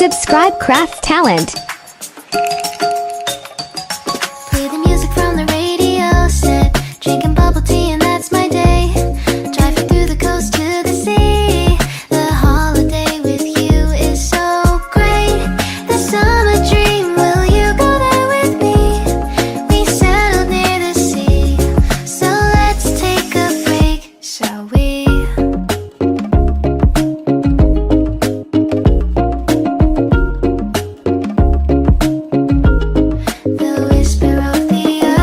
Subscribe Craftz Talent. Play the music from the radio set, drinking bubble tea and that's my day. Driving through the coast to the sea. The holiday with you is so great. The summer dream, will you go there with me? We settled near the sea, so let's take a break, shall we? The whisper of the earth.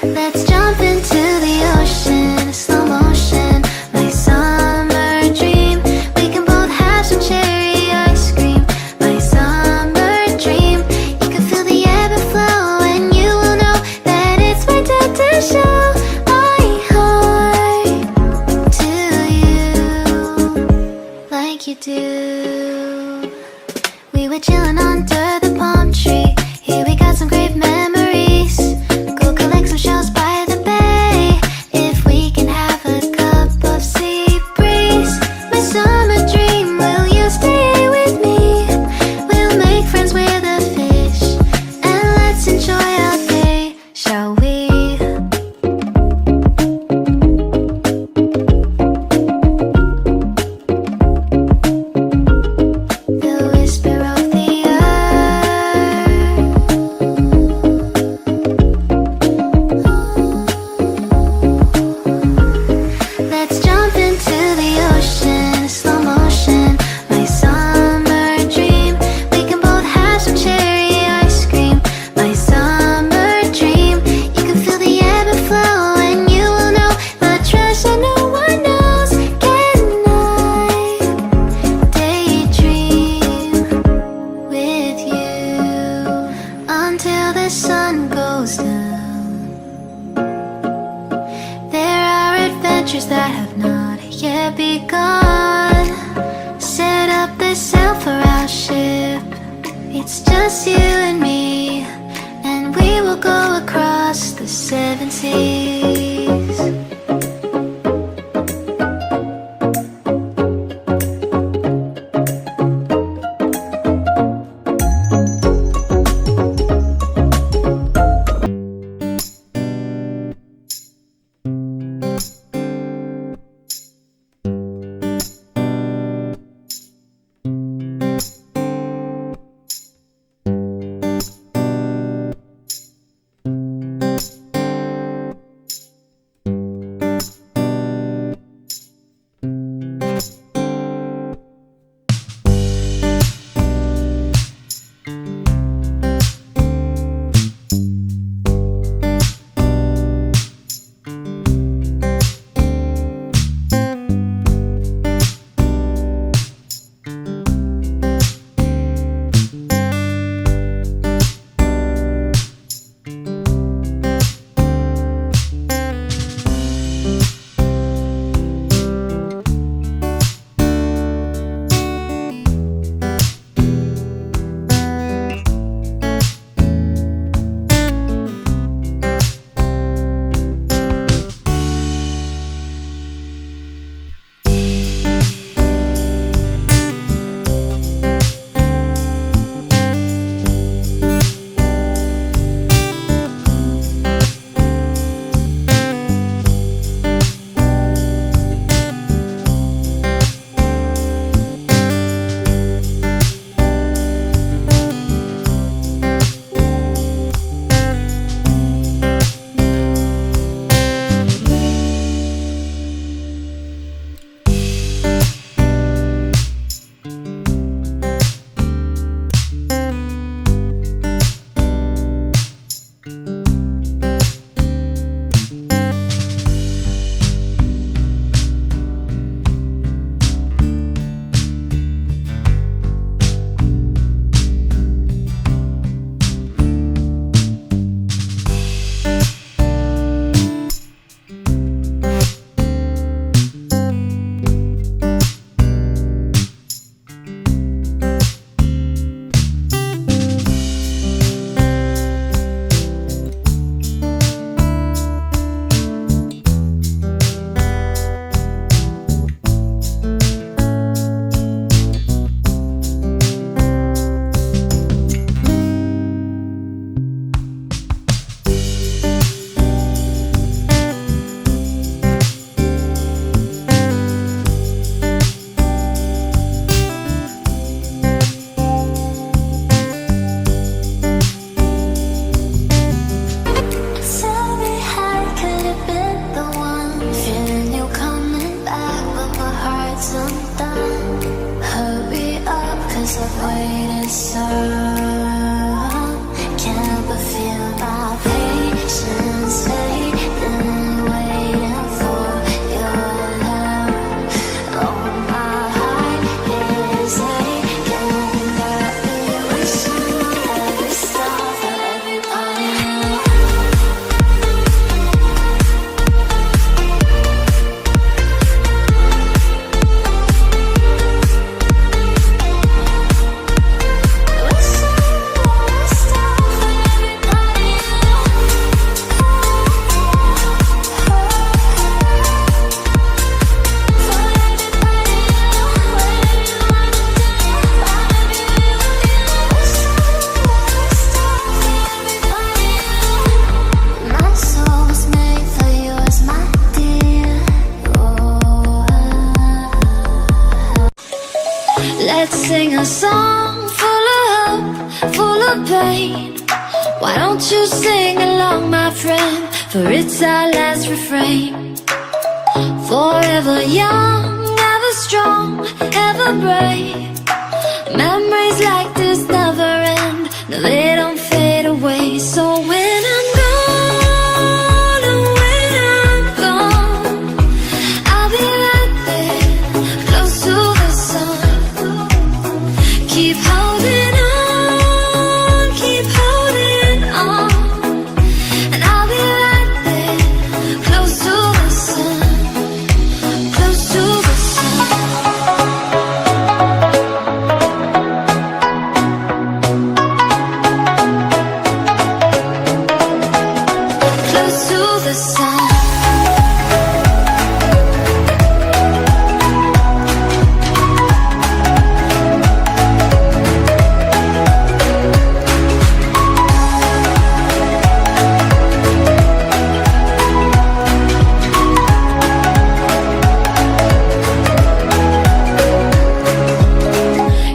Let's jump into the ocean, slow motion, my summer dream. We can both have some cherry ice cream, my summer dream. You can feel the ebb and flow, and you will know that it's my time to show my heart to you like you do. We were chilling under the palm tree. Here we got some great memories. Go collect some shells by the bay. If we can have a cup of sea breeze. My summer dream, will you stay with me? We'll make friends with the fish, and let's enjoy our day, shall we? The whisper of the earth. Let's jump into the ocean, slow motion, my summer dream. We can both have some cherry ice cream, my summer dream. You can feel the ebb and flow, and you will know the treasure no one knows. Can I daydream with you until the sun goes down? There are adventures that have not yet begun. Set up the sail for our ship. It's just you and me, and we will go across the 7 seas. Can't but feel my patience fading, waiting for your love. Oh, my heart is aching, got me wishing every star for everybody new. Let's sing a song full of hope, full of pain. Why don't you sing along, my friend? For it's our last refrain. Forever young, ever strong, ever brave. Memories like this never end. No, they don't fade away. So when I'm gone, and when I'm gone, I'll be right there, close to the sun. Keep holding on, keep holding on, and I'll be right there, close to the sun, close to the sun. Close to the sun.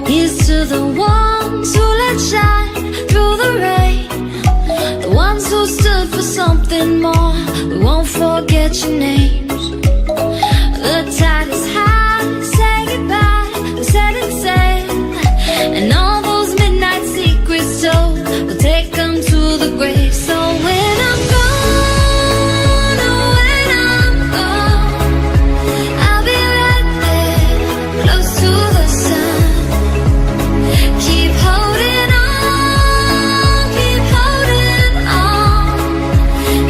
Here's to the ones who let shine through the rain, the ones who stood for something more. We won't forget your names. The tide is high, say goodbye, we're setting sail, and all those midnight secrets told, we'll take them to the grave. So when I'm gone, oh, when I'm gone, I'll be right there, close to the sun. Keep holding on,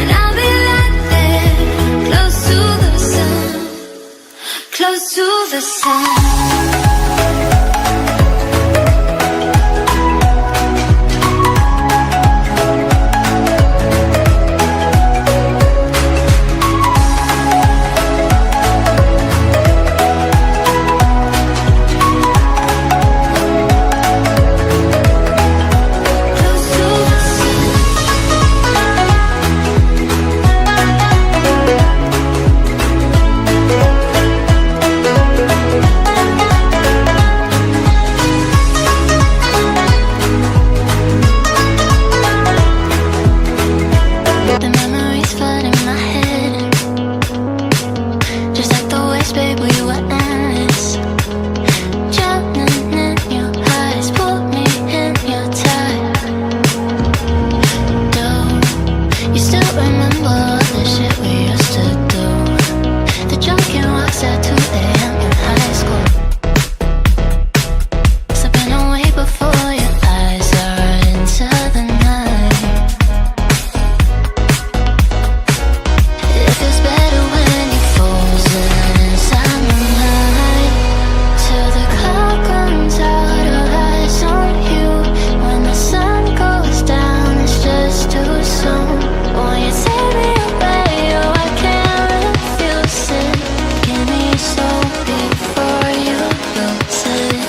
and I'll be right there, close to the sun, close to the sun. Close to the sun. The memories flood in my head, just like the waves, babe, we were endless. Drowning in your eyes, pull me in your tide. Do you still remember all the shit we used to do? The drunken walks at 2 a.m. in high school. Slipping away before your eyes are into the night. It feels better when you're frozen inside my mind. Till the clock runs out of eyes on you. When the sun goes down, it's just too soon. Won't you take me away? Oh, I can't refuse it. Give me so before you lose it.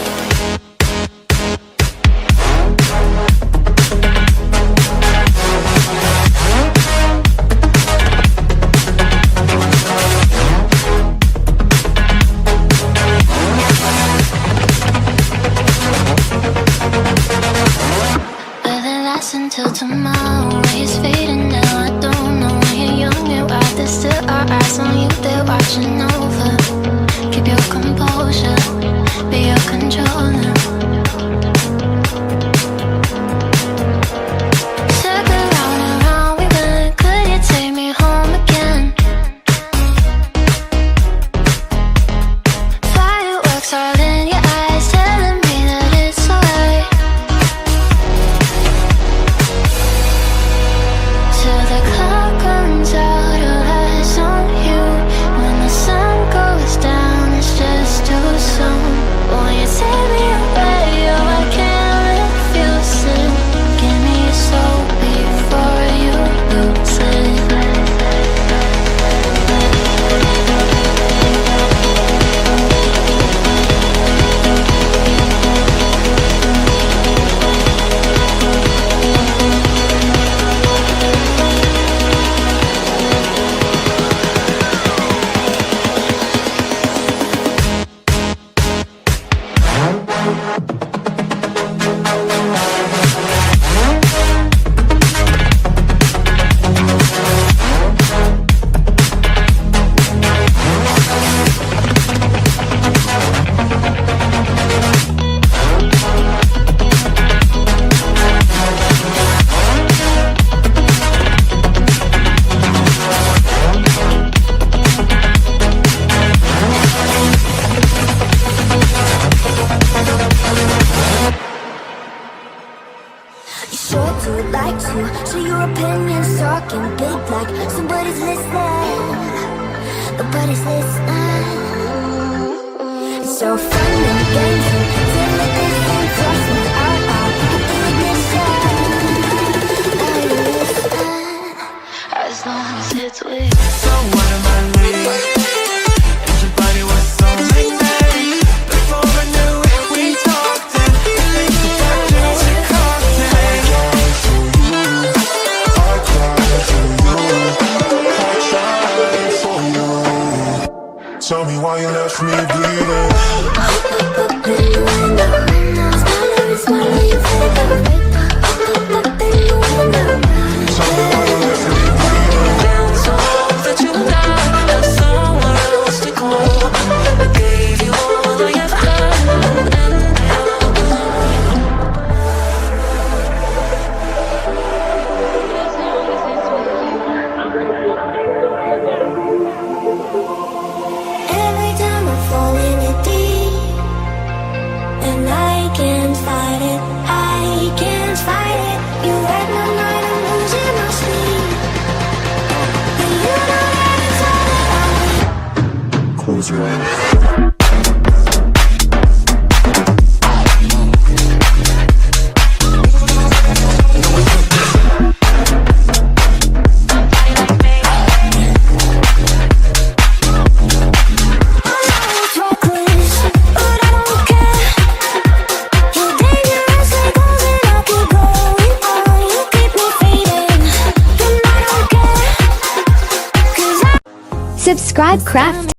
Will it last until tomorrow? It's fading now, I don't know. When you're young and wild, there's still our eyes on you, they're watching over. Keep your composure, be your controller. So your opinion's talking big like somebody's listening. Nobody's listening. It's so fun and games until it isn't. Trust me, I'll ignition. Are you listening? As long as it's with. So what am I leaving? And your body was so magnetic. Before I knew it, we talked and things were back to the cocktail. Tell me why you left me bleeding. Tell me why you left me bleeding. So that you died, had somewhere else to go. I gave you all I ever had, and Every time I fall in it deep, and I can't fight it, I can't fight it. You read my mind, I'm losing my sleep. And you know that it's all that I need. Close your eyes. It's reckless, but I don't care. You're dangerous like gold and I keep going on. You keep me fading, and I don't care. 'Cause I Subscribe Craft